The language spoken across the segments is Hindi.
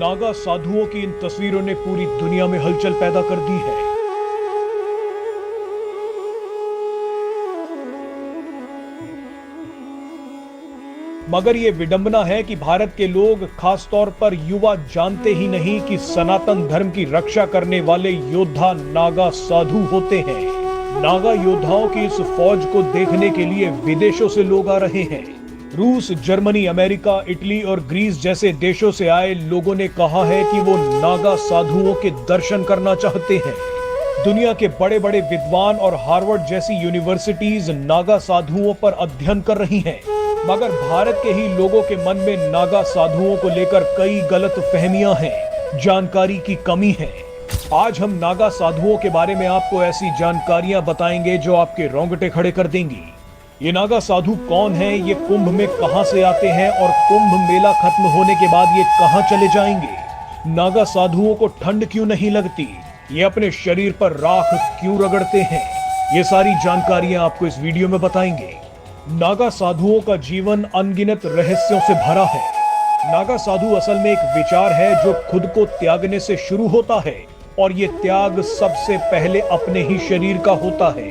नागा साधुओं की इन तस्वीरों ने पूरी दुनिया में हलचल पैदा कर दी है। मगर ये विडंबना है कि भारत के लोग, खास तौर पर युवा, जानते ही नहीं कि सनातन धर्म की रक्षा करने वाले योद्धा नागा साधु होते हैं। नागा योद्धाओं की इस फौज को देखने के लिए विदेशों से लोग आ रहे हैं। रूस, जर्मनी, अमेरिका, इटली और ग्रीस जैसे देशों से आए लोगों ने कहा है कि वो नागा साधुओं के दर्शन करना चाहते हैं। दुनिया के बड़े बड़े विद्वान और हार्वर्ड जैसी यूनिवर्सिटीज नागा साधुओं पर अध्ययन कर रही हैं। मगर भारत के ही लोगों के मन में नागा साधुओं को लेकर कई गलत फहमियां हैं, जानकारी की कमी है। आज हम नागा साधुओं के बारे में आपको ऐसी जानकारियां बताएंगे जो आपके रोंगटे खड़े कर देंगी। ये नागा साधु कौन है, ये कुंभ में कहां से आते हैं और कुंभ मेला खत्म होने के बाद ये कहां चले जाएंगे। नागा साधुओं को ठंड क्यों नहीं लगती, ये अपने शरीर पर राख क्यों रगड़ते हैं, ये सारी जानकारियां आपको इस वीडियो में बताएंगे। नागा साधुओं का जीवन अनगिनत रहस्यों से भरा है। नागा साधु असल में एक विचार है जो खुद को त्यागने से शुरू होता है और ये त्याग सबसे पहले अपने ही शरीर का होता है।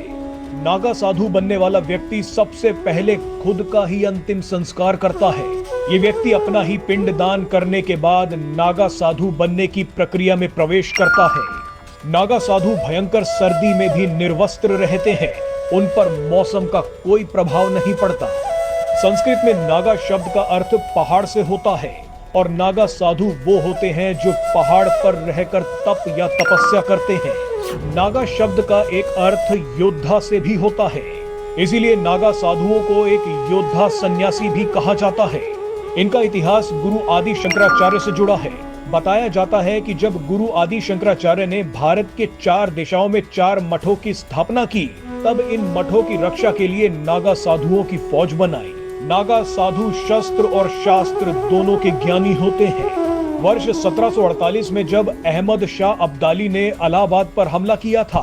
नागा साधु बनने वाला व्यक्ति सबसे पहले खुद का ही अंतिम संस्कार करता है। ये व्यक्ति अपना ही पिंड दान करने के बाद नागा साधु बनने की प्रक्रिया में प्रवेश करता है। नागा साधु भयंकर सर्दी में भी निर्वस्त्र रहते हैं, उन पर मौसम का कोई प्रभाव नहीं पड़ता। संस्कृत में नागा शब्द का अर्थ पहाड़ से होता है और नागा साधु वो होते हैं जो पहाड़ पर रहकर तप या तपस्या करते हैं। नागा शब्द का एक अर्थ योद्धा से भी होता है, इसीलिए नागा साधुओं को एक योद्धा सन्यासी भी कहा जाता है। इनका इतिहास गुरु आदि शंकराचार्य से जुड़ा है। बताया जाता है कि जब गुरु आदि शंकराचार्य ने भारत के 4 दिशाओं में 4 मठों की स्थापना की, तब इन मठों की रक्षा के लिए नागा साधुओं की फौज बनाई। नागा साधु शस्त्र और शास्त्र दोनों के ज्ञानी होते हैं। वर्ष 1748 में जब अहमद शाह अब्दाली ने इलाहाबाद पर हमला किया था,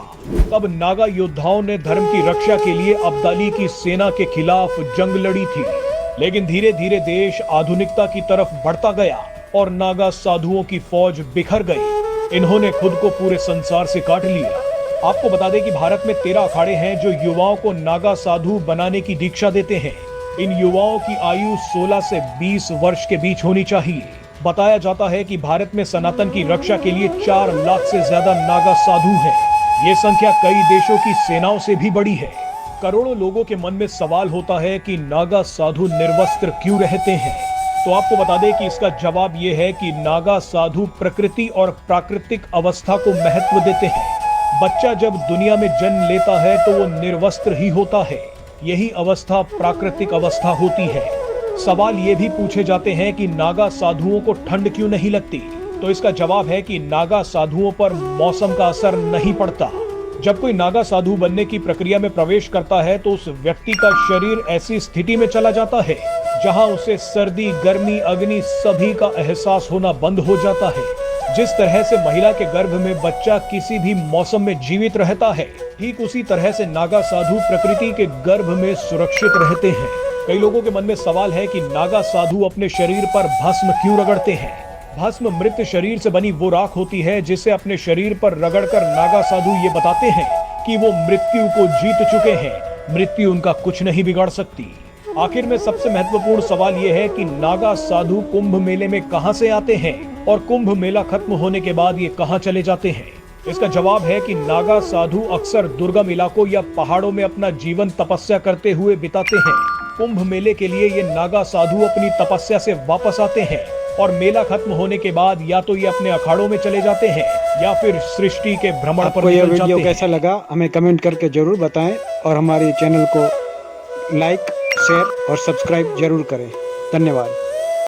तब नागा योद्धाओं ने धर्म की रक्षा के लिए अब्दाली की सेना के खिलाफ जंग लड़ी थी। लेकिन धीरे धीरे देश आधुनिकता की तरफ बढ़ता गया और नागा साधुओं की फौज बिखर गई। इन्होंने खुद को पूरे संसार से काट लिया। आपको बता दें कि भारत में 13 अखाड़े हैं जो युवाओं को नागा साधु बनाने की दीक्षा देते हैं। इन युवाओं की आयु 16 से 20 वर्ष के बीच होनी चाहिए। बताया जाता है कि भारत में सनातन की रक्षा के लिए 4 लाख से ज्यादा नागा साधु हैं। ये संख्या कई देशों की सेनाओं से भी बड़ी है। करोड़ों लोगों के मन में सवाल होता है कि नागा साधु निर्वस्त्र क्यों रहते हैं। तो आपको बता दें कि इसका जवाब ये है कि नागा साधु प्रकृति और प्राकृतिक अवस्था को महत्व देते हैं। बच्चा जब दुनिया में जन्म लेता है तो वो निर्वस्त्र ही होता है। यही अवस्था प्राकृतिक अवस्था होती है। सवाल ये भी पूछे जाते हैं कि नागा साधुओं को ठंड क्यों नहीं लगती, तो इसका जवाब है कि नागा साधुओं पर मौसम का असर नहीं पड़ता। जब कोई नागा साधु बनने की प्रक्रिया में प्रवेश करता है तो उस व्यक्ति का शरीर ऐसी स्थिति में चला जाता है जहां उसे सर्दी, गर्मी, अग्नि सभी का एहसास होना बंद हो जाता है। जिस तरह से महिला के गर्भ में बच्चा किसी भी मौसम में जीवित रहता है, ठीक उसी तरह से नागा साधु प्रकृति के गर्भ में सुरक्षित रहते हैं। कई लोगों के मन में सवाल है कि नागा साधु अपने शरीर पर भस्म क्यों रगड़ते हैं। भस्म मृत शरीर से बनी वो राख होती है जिसे अपने शरीर पर रगड़कर नागा साधु ये बताते हैं कि वो मृत्यु को जीत चुके हैं। मृत्यु उनका कुछ नहीं बिगाड़ सकती। आखिर में सबसे महत्वपूर्ण सवाल यह है कि नागा साधु कुंभ मेले में कहां से आते हैं और कुंभ मेला खत्म होने के बाद ये कहां चले जाते हैं। इसका जवाब है कि नागा साधु अक्सर दुर्गम इलाकों या पहाड़ों में अपना जीवन तपस्या करते हुए बिताते हैं। कुंभ मेले के लिए ये नागा साधु अपनी तपस्या से वापस आते हैं और मेला खत्म होने के बाद या तो ये अपने अखाड़ों में चले जाते हैं या फिर सृष्टि के भ्रमण पर यह वीडियो कैसा लगा हमें कमेंट करके जरूर बताएं और हमारे चैनल को लाइक, शेयर और सब्सक्राइब जरूर करें। धन्यवाद।